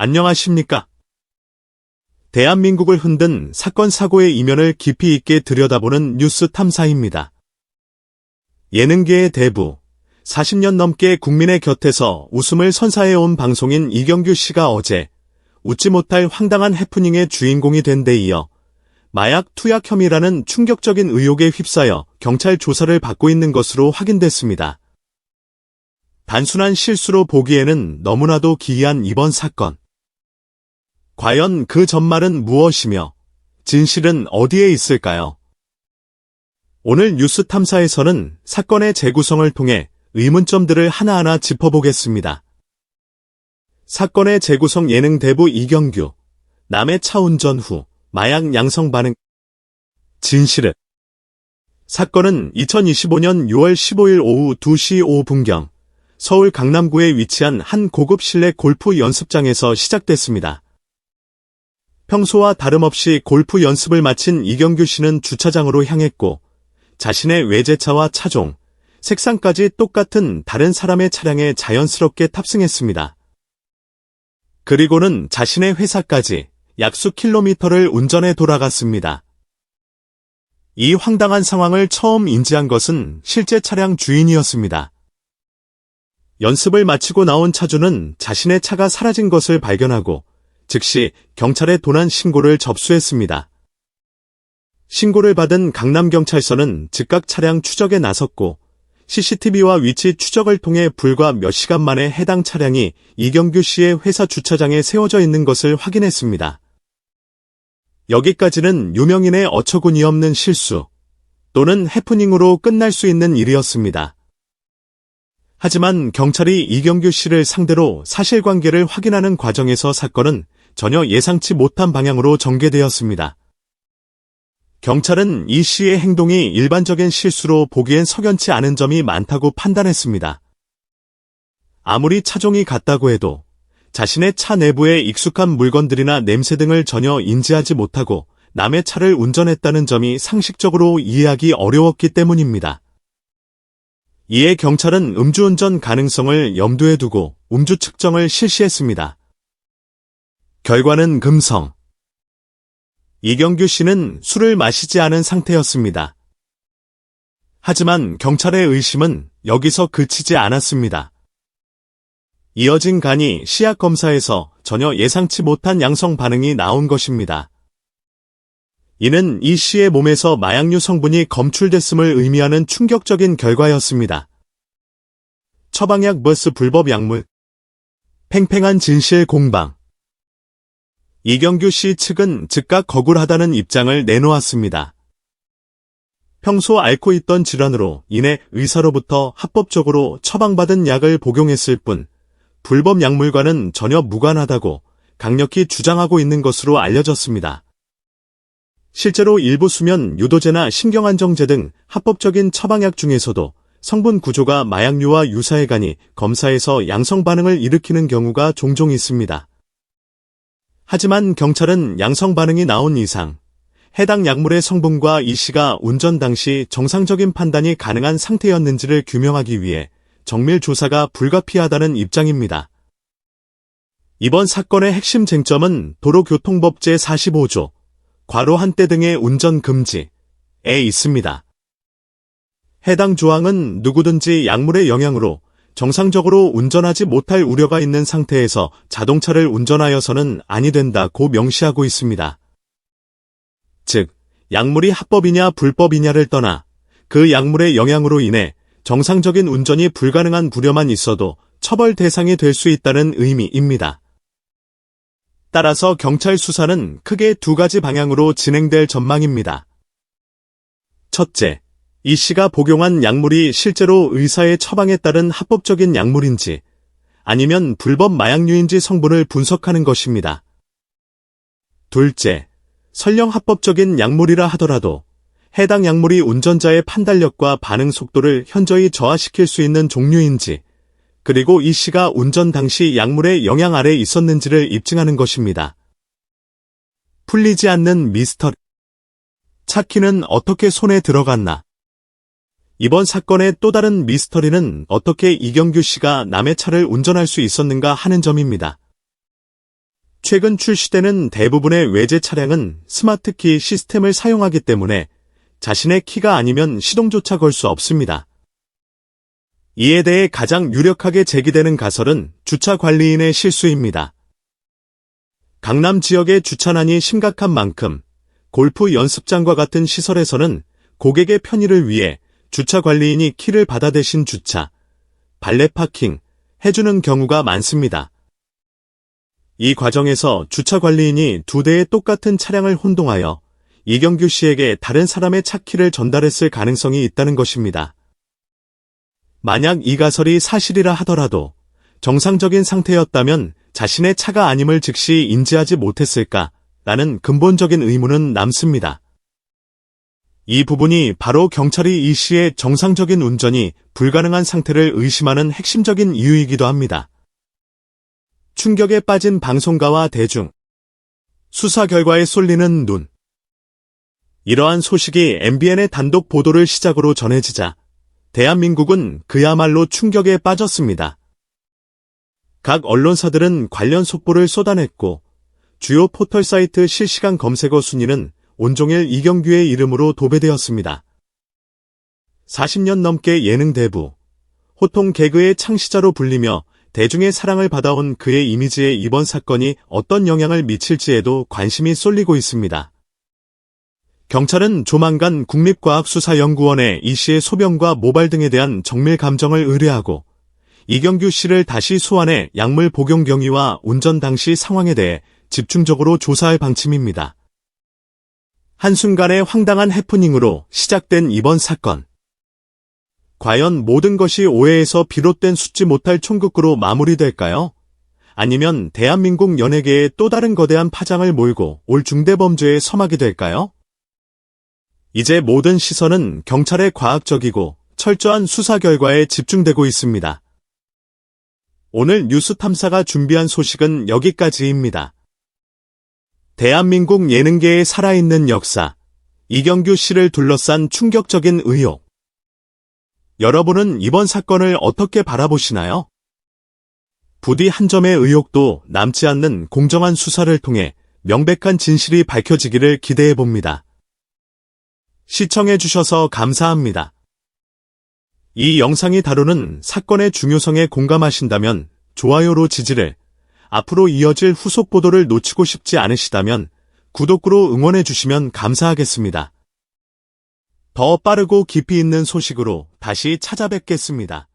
안녕하십니까? 대한민국을 흔든 사건 사고의 이면을 깊이 있게 들여다보는 뉴스 탐사입니다. 예능계의 대부, 40년 넘게 국민의 곁에서 웃음을 선사해온 방송인 이경규 씨가 어제 웃지 못할 황당한 해프닝의 주인공이 된 데 이어 마약 투약 혐의라는 충격적인 의혹에 휩싸여 경찰 조사를 받고 있는 것으로 확인됐습니다. 단순한 실수로 보기에는 너무나도 기이한 이번 사건. 과연 그 전말은 무엇이며 진실은 어디에 있을까요? 오늘 뉴스 탐사에서는 사건의 재구성을 통해 의문점들을 하나하나 짚어보겠습니다. 사건의 재구성 예능 대부 이경규, 남의 차 운전 후 마약 양성 반응. 진실은 사건은 2025년 6월 15일 오후 2시 5분경 서울 강남구에 위치한 한 고급 실내 골프 연습장에서 시작됐습니다. 평소와 다름없이 골프 연습을 마친 이경규 씨는 주차장으로 향했고 자신의 외제차와 차종, 색상까지 똑같은 다른 사람의 차량에 자연스럽게 탑승했습니다. 그리고는 자신의 회사까지 약수 킬로미터를 운전해 돌아갔습니다. 이 황당한 상황을 처음 인지한 것은 실제 차량 주인이었습니다. 연습을 마치고 나온 차주는 자신의 차가 사라진 것을 발견하고 즉시 경찰에 도난 신고를 접수했습니다. 신고를 받은 강남경찰서는 즉각 차량 추적에 나섰고 CCTV와 위치 추적을 통해 불과 몇 시간 만에 해당 차량이 이경규 씨의 회사 주차장에 세워져 있는 것을 확인했습니다. 여기까지는 유명인의 어처구니 없는 실수 또는 해프닝으로 끝날 수 있는 일이었습니다. 하지만 경찰이 이경규 씨를 상대로 사실관계를 확인하는 과정에서 사건은 전혀 예상치 못한 방향으로 전개되었습니다. 경찰은 이 씨의 행동이 일반적인 실수로 보기엔 석연치 않은 점이 많다고 판단했습니다. 아무리 차종이 같다고 해도 자신의 차 내부에 익숙한 물건들이나 냄새 등을 전혀 인지하지 못하고 남의 차를 운전했다는 점이 상식적으로 이해하기 어려웠기 때문입니다. 이에 경찰은 음주운전 가능성을 염두에 두고 음주 측정을 실시했습니다. 결과는 금성. 이경규 씨는 술을 마시지 않은 상태였습니다. 하지만 경찰의 의심은 여기서 그치지 않았습니다. 이어진 간이 시약 검사에서 전혀 예상치 못한 양성 반응이 나온 것입니다. 이는 이 씨의 몸에서 마약류 성분이 검출됐음을 의미하는 충격적인 결과였습니다. 처방약 vs 불법 약물. 팽팽한 진실 공방. 이경규 씨 측은 즉각 거굴하다는 입장을 내놓았습니다. 평소 앓고 있던 질환으로 인해 의사로부터 합법적으로 처방받은 약을 복용했을 뿐 불법 약물과는 전혀 무관하다고 강력히 주장하고 있는 것으로 알려졌습니다. 실제로 일부 수면 유도제나 신경안정제 등 합법적인 처방약 중에서도 성분 구조가 마약류와 유사해 가니 검사에서 양성 반응을 일으키는 경우가 종종 있습니다. 하지만 경찰은 양성 반응이 나온 이상 해당 약물의 성분과 이 씨가 운전 당시 정상적인 판단이 가능한 상태였는지를 규명하기 위해 정밀 조사가 불가피하다는 입장입니다. 이번 사건의 핵심 쟁점은 도로교통법 제45조 괄호 한대 등의 운전 금지에 있습니다. 해당 조항은 누구든지 약물의 영향으로 정상적으로 운전하지 못할 우려가 있는 상태에서 자동차를 운전하여서는 아니 된다고 명시하고 있습니다. 즉, 약물이 합법이냐 불법이냐를 떠나 그 약물의 영향으로 인해 정상적인 운전이 불가능한 불효만 있어도 처벌 대상이 될 수 있다는 의미입니다. 따라서 경찰 수사는 크게 두 가지 방향으로 진행될 전망입니다. 첫째, 이 씨가 복용한 약물이 실제로 의사의 처방에 따른 합법적인 약물인지 아니면 불법 마약류인지 성분을 분석하는 것입니다. 둘째, 설령 합법적인 약물이라 하더라도 해당 약물이 운전자의 판단력과 반응 속도를 현저히 저하시킬 수 있는 종류인지 그리고 이 씨가 운전 당시 약물의 영향 아래 있었는지를 입증하는 것입니다. 풀리지 않는 미스터리. 차 키는 어떻게 손에 들어갔나? 이번 사건의 또 다른 미스터리는 어떻게 이경규 씨가 남의 차를 운전할 수 있었는가 하는 점입니다. 최근 출시되는 대부분의 외제 차량은 스마트키 시스템을 사용하기 때문에 자신의 키가 아니면 시동조차 걸 수 없습니다. 이에 대해 가장 유력하게 제기되는 가설은 주차 관리인의 실수입니다. 강남 지역의 주차난이 심각한 만큼 골프 연습장과 같은 시설에서는 고객의 편의를 위해 주차 관리인이 키를 받아 대신 주차, 발레 파킹 해주는 경우가 많습니다. 이 과정에서 주차 관리인이 두 대의 똑같은 차량을 혼동하여 이경규 씨에게 다른 사람의 차 키를 전달했을 가능성이 있다는 것입니다. 만약 이 가설이 사실이라 하더라도 정상적인 상태였다면 자신의 차가 아님을 즉시 인지하지 못했을까라는 근본적인 의문은 남습니다. 이 부분이 바로 경찰이 이 씨의 정상적인 운전이 불가능한 상태를 의심하는 핵심적인 이유이기도 합니다. 충격에 빠진 방송가와 대중, 수사 결과에 쏠리는 눈. 이러한 소식이 MBN의 단독 보도를 시작으로 전해지자 대한민국은 그야말로 충격에 빠졌습니다. 각 언론사들은 관련 속보를 쏟아냈고 주요 포털 사이트 실시간 검색어 순위는 온종일 이경규의 이름으로 도배되었습니다. 40년 넘게 예능 대부, 호통 개그의 창시자로 불리며 대중의 사랑을 받아온 그의 이미지에 이번 사건이 어떤 영향을 미칠지에도 관심이 쏠리고 있습니다. 경찰은 조만간 국립과학수사연구원에 이 씨의 소변과 모발 등에 대한 정밀 감정을 의뢰하고 이경규 씨를 다시 소환해 약물 복용 경위와 운전 당시 상황에 대해 집중적으로 조사할 방침입니다. 한순간의 황당한 해프닝으로 시작된 이번 사건. 과연 모든 것이 오해에서 비롯된 숨지 못할 총극으로 마무리될까요? 아니면 대한민국 연예계에 또 다른 거대한 파장을 몰고 올 중대범죄의 서막이 될까요? 이제 모든 시선은 경찰의 과학적이고 철저한 수사 결과에 집중되고 있습니다. 오늘 뉴스탐사가 준비한 소식은 여기까지입니다. 대한민국 예능계의 살아있는 역사, 이경규 씨를 둘러싼 충격적인 의혹. 여러분은 이번 사건을 어떻게 바라보시나요? 부디 한 점의 의혹도 남지 않는 공정한 수사를 통해 명백한 진실이 밝혀지기를 기대해봅니다. 시청해주셔서 감사합니다. 이 영상이 다루는 사건의 중요성에 공감하신다면 좋아요로 지지를, 앞으로 이어질 후속 보도를 놓치고 싶지 않으시다면 구독으로 응원해주시면 감사하겠습니다. 더 빠르고 깊이 있는 소식으로 다시 찾아뵙겠습니다.